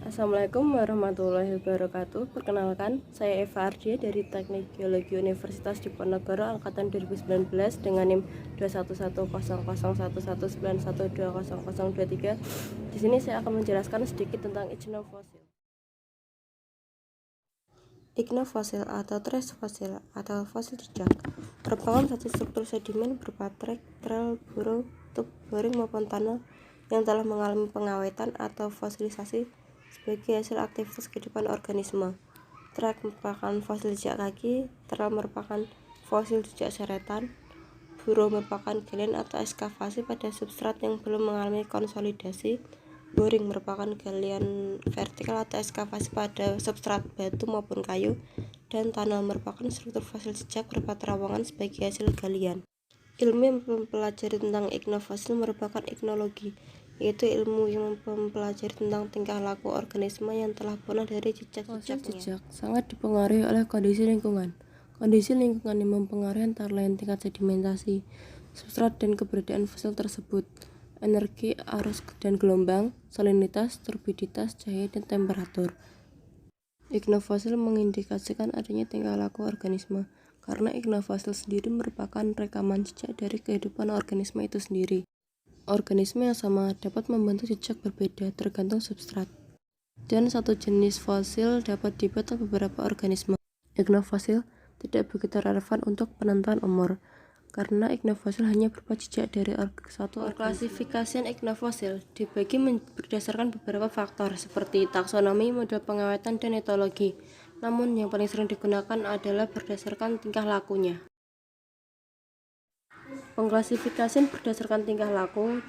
Assalamualaikum warahmatullahi wabarakatuh. Perkenalkan, saya Eva Ardia dari Teknik Geologi Universitas Diponegoro angkatan 2019 dengan NIM 211001191200023. Di sini saya akan menjelaskan sedikit tentang ichnofosil. Ichnofosil atau trace fosil atau fosil jejak merupakan satu struktur sedimen berupa trek, trail, burrow, tube, boring maupun tunnel yang telah mengalami pengawetan atau fosilisasi sebagai hasil aktivitas kehidupan organisme. Trek merupakan fosil jejak kaki, trail merupakan fosil jejak seretan, burrow merupakan galian atau ekskavasi pada substrat yang belum mengalami konsolidasi, boring merupakan galian vertikal atau ekskavasi pada substrat batu maupun kayu, dan tunnel merupakan struktur fosil jejak berupa terowongan sebagai hasil galian. Ilmu yang mempelajari tentang ichnofosil merupakan ichnologi, yaitu ilmu yang mempelajari tentang tingkah laku organisme yang telah punah dari jejak-jejaknya. Fosil jejak sangat dipengaruhi oleh kondisi lingkungan. Kondisi lingkungan yang mempengaruhi antara lain tingkat sedimentasi, substrat dan keberadaan fosil tersebut, energi, arus dan gelombang, salinitas, turbiditas, cahaya, dan temperatur. Ichnofosil mengindikasikan adanya tingkah laku organisme, karena ichnofosil sendiri merupakan rekaman jejak dari kehidupan organisme itu sendiri. Organisme yang sama dapat membentuk jejak berbeda tergantung substrat, dan satu jenis fosil dapat dibuat oleh beberapa organisme. Ichnofosil tidak begitu relevan untuk penentuan umur, karena ichnofosil hanya berupa jejak dari satu organisme. Klasifikasian ichnofosil dibagi berdasarkan beberapa faktor seperti taksonomi, model pengawetan, dan etologi. Namun yang paling sering digunakan adalah berdasarkan tingkah lakunya. Pengklasifikasian berdasarkan tingkah laku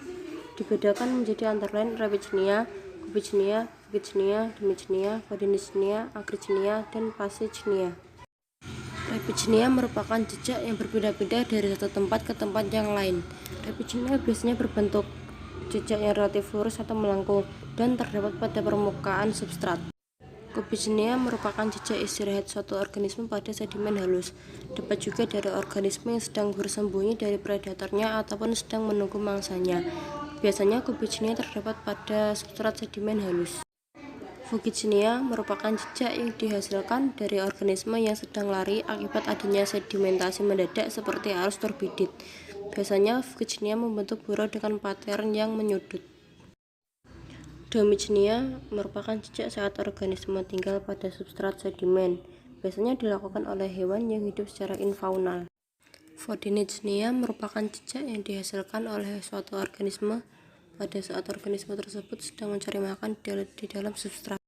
dibedakan menjadi antara lain Revicenia, Cubicenia, Fuchsnia, Dimicenia, Vaudinisnia, Agrigenia, dan Passagenia. Revicenia merupakan jejak yang berpindah-pindah dari satu tempat ke tempat yang lain. Revicenia biasanya berbentuk jejak yang relatif lurus atau melengkung dan terdapat pada permukaan substrat. Cubicenia merupakan jejak istirahat suatu organisme pada sedimen halus, dapat juga dari organisme yang sedang bersembunyi dari predatornya ataupun sedang menunggu mangsanya. Biasanya Cubicenia terdapat pada substrat sedimen halus. Fuchsnia merupakan jejak yang dihasilkan dari organisme yang sedang lari akibat adanya sedimentasi mendadak seperti arus turbidit. Biasanya Fuchsnia membentuk burrow dengan pattern yang menyudut. Domicnia merupakan jejak saat organisme tinggal pada substrat sedimen. Biasanya dilakukan oleh hewan yang hidup secara infaunal. Vaudinisnia merupakan jejak yang dihasilkan oleh suatu organisme pada saat organisme tersebut sedang mencari makan di dalam substrat.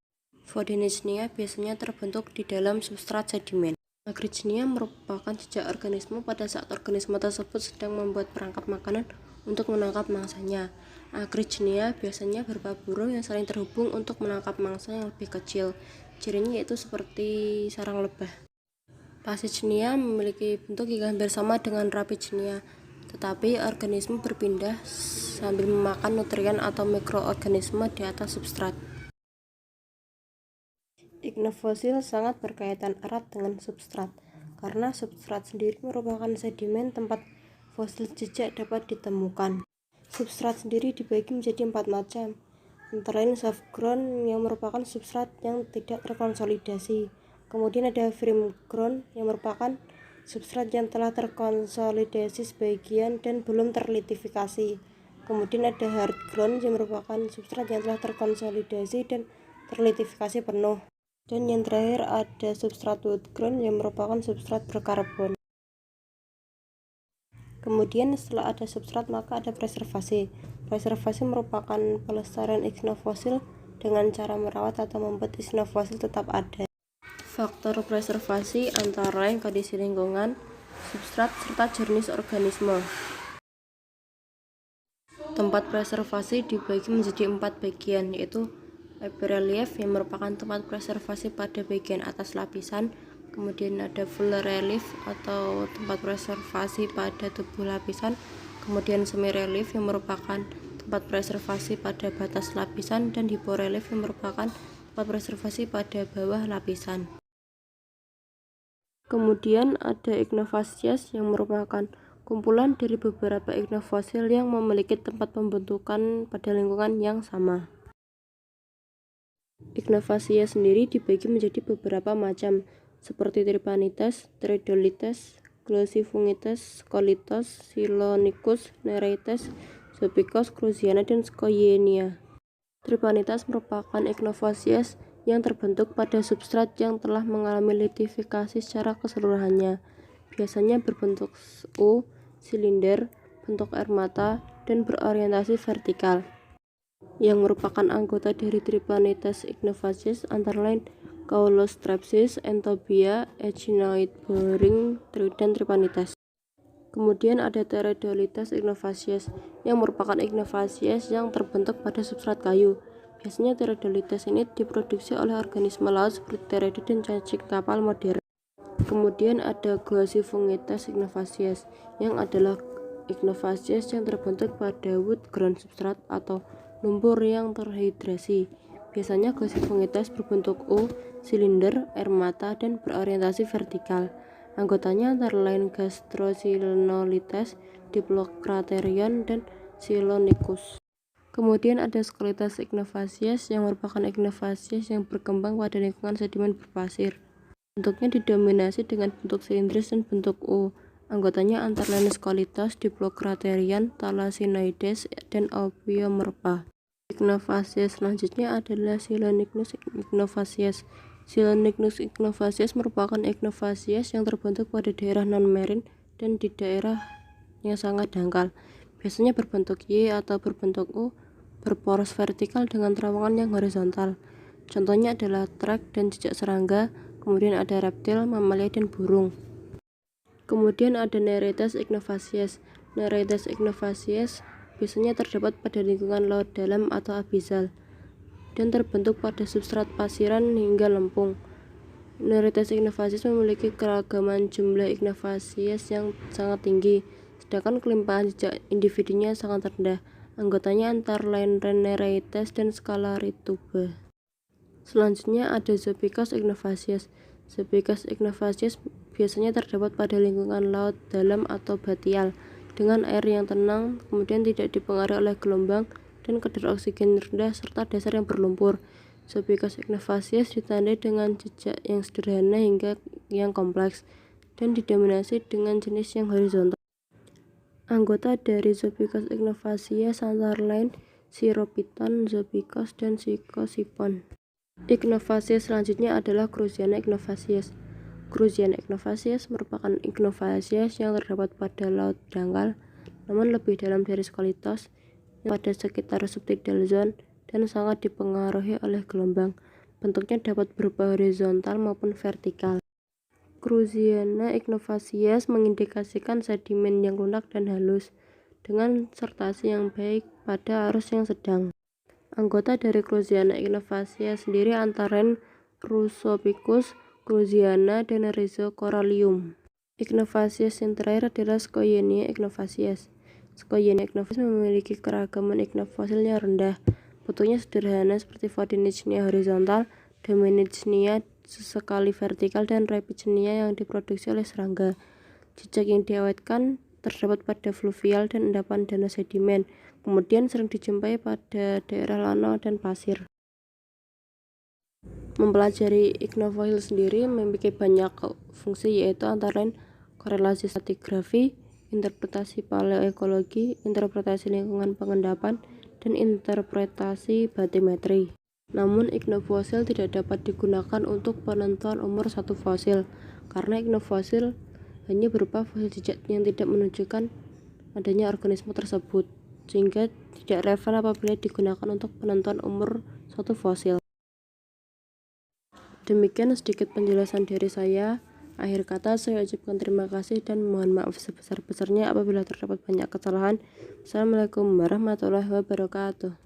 Vaudinisnia biasanya terbentuk di dalam substrat sedimen. Agrigenia merupakan jejak organisme pada saat organisme tersebut sedang membuat perangkap makanan untuk menangkap mangsanya. Agrigenia biasanya berupa burrow yang saling terhubung untuk menangkap mangsa yang lebih kecil. Cirinya yaitu seperti sarang lebah. Passagenia memiliki bentuk yang hampir sama dengan Revicenia, tetapi organisme berpindah sambil memakan nutrien atau mikroorganisme di atas substrat. Ichnofosil sangat berkaitan erat dengan substrat, karena substrat sendiri merupakan sedimen tempat fosil jejak dapat ditemukan. Substrat sendiri dibagi menjadi 4 macam, antara lain soft ground yang merupakan substrat yang tidak terkonsolidasi. Kemudian ada firm ground yang merupakan substrat yang telah terkonsolidasi sebagian dan belum terlitifikasi. Kemudian ada hard ground yang merupakan substrat yang telah terkonsolidasi dan terlitifikasi penuh. Dan yang terakhir ada substrat wood ground yang merupakan substrat berkarbon. Kemudian setelah ada substrat maka ada preservasi. Preservasi merupakan pelestarian ichnofosil dengan cara merawat atau membuat ichnofosil tetap ada. Faktor preservasi antara lain kondisi lingkungan, substrat, serta jenis organisme. Tempat preservasi dibagi menjadi 4 bagian, yaitu epirelief yang merupakan tempat preservasi pada bagian atas lapisan, kemudian ada full relief atau tempat preservasi pada tubuh lapisan, kemudian semi relief yang merupakan tempat preservasi pada batas lapisan, dan hiporelief yang merupakan tempat preservasi pada bawah lapisan. Kemudian ada ichnofacies yang merupakan kumpulan dari beberapa ichnofosil yang memiliki tempat pembentukan pada lingkungan yang sama. Ichnofasia sendiri dibagi menjadi beberapa macam, seperti Tripanites, Tridolites, Glossifungites, Scolitos, Silonicus, Nereides, Zopicus, Cruziana, dan Scoia'nea. Tripanites merupakan Ichnofacies yang terbentuk pada substrat yang telah mengalami litifikasi secara keseluruhannya. Biasanya berbentuk U, silinder, bentuk air mata, dan berorientasi vertikal. Yang merupakan anggota dari Tripanites Ichnofacies antara lain Caulostrepsis, Entombia, Echinoid boring, dan Tripanites. Kemudian ada Pteridolites Ichnofacies yang merupakan Ichnofacies yang terbentuk pada substrat kayu. Biasanya Pteridolites ini diproduksi oleh organisme laut seperti Pteridid dan cacing kapal modern. Kemudian ada Glossifungites Ichnofacies yang adalah Ichnofacies yang terbentuk pada wood ground substrat atau lumpur yang terhidrasi. Biasanya Glossifungites berbentuk U, silinder, air mata, dan berorientasi vertikal. Anggotanya antara lain Gastrosilonolites, Diplocraterion, dan Silonicus. Kemudian ada Scolites Ichnofacies yang merupakan Ichnofacies yang berkembang pada lingkungan sedimen berpasir. Bentuknya didominasi dengan bentuk silindris dan bentuk U. Anggotanya antara lain Scolitos, Diplocraterion, Thalassinoides, dan Ophiomorpha. Ichnofacies selanjutnya adalah Silonicus Ichnofacies. Silonicus Ichnofacies merupakan Ichnofacies yang terbentuk pada daerah non-marine dan di daerah yang sangat dangkal. Biasanya berbentuk Y atau berbentuk U, berporos vertikal dengan terowongan yang horizontal. Contohnya adalah trek dan jejak serangga. Kemudian ada reptil, mamalia, dan burung. Kemudian ada Nereides Ichnofacies. Nereides Ichnofacies biasanya terdapat pada lingkungan laut dalam atau abisal dan terbentuk pada substrat pasiran hingga lempung. Nereides Ichnofacies memiliki keragaman jumlah Ichnofacies yang sangat tinggi, sedangkan kelimpahan jejak individunya sangat rendah. Anggotanya antara lain Nereides dan Scalarituba. Selanjutnya ada Zopicus Ichnofacies. Zopicus Ichnofacies biasanya terdapat pada lingkungan laut dalam atau batial dengan air yang tenang, kemudian tidak dipengaruhi oleh gelombang dan kadar oksigen rendah serta dasar yang berlumpur. Zopicus Ichnofacies ditandai dengan jejak yang sederhana hingga yang kompleks dan didominasi dengan jenis yang horizontal. Anggota dari Zopicus Ichnofacies antara lain Siropiton, Zopicus, dan Psicocyphon. Ichnofacies selanjutnya adalah Cruziana Ichnofacies. Cruziana Ichnofacies merupakan Ichnofacies yang terdapat pada laut dangkal, namun lebih dalam dari Scolitos, yang pada sekitar subtidal zone dan sangat dipengaruhi oleh gelombang. Bentuknya dapat berupa horizontal maupun vertikal. Cruziana Ichnofacies mengindikasikan sedimen yang lunak dan halus, dengan sertasi yang baik pada arus yang sedang. Anggota dari Cruziana Ichnofacies sendiri antara lain Russopicus, Cruziana, dan Rhizocorallium. Ichnofacies yang terakhir adalah Scoia'nea Ichnofacies. Scoia'nea Ichnofacies memiliki keragaman ichnofosil yang rendah. Bentuknya sederhana seperti Phoenicia horizontal, Dominichnia sesekali vertikal, dan Repicenia yang diproduksi oleh serangga. Jejak yang diawetkan terdapat pada fluvial dan endapan danau sedimen, kemudian sering dijumpai pada daerah danau dan pasir. Mempelajari ichnofosil sendiri memiliki banyak fungsi, yaitu antara lain korelasi stratigrafi, interpretasi paleoekologi, interpretasi lingkungan pengendapan, dan interpretasi batimetri. Namun ichnofosil tidak dapat digunakan untuk penentuan umur satu fosil, karena ichnofosil hanya berupa fosil jejak yang tidak menunjukkan adanya organisme tersebut, sehingga tidak relevan apabila digunakan untuk penentuan umur suatu fosil. Demikian sedikit penjelasan dari saya. Akhir kata saya ucapkan terima kasih dan mohon maaf sebesar-besarnya apabila terdapat banyak kesalahan. Assalamualaikum warahmatullahi wabarakatuh.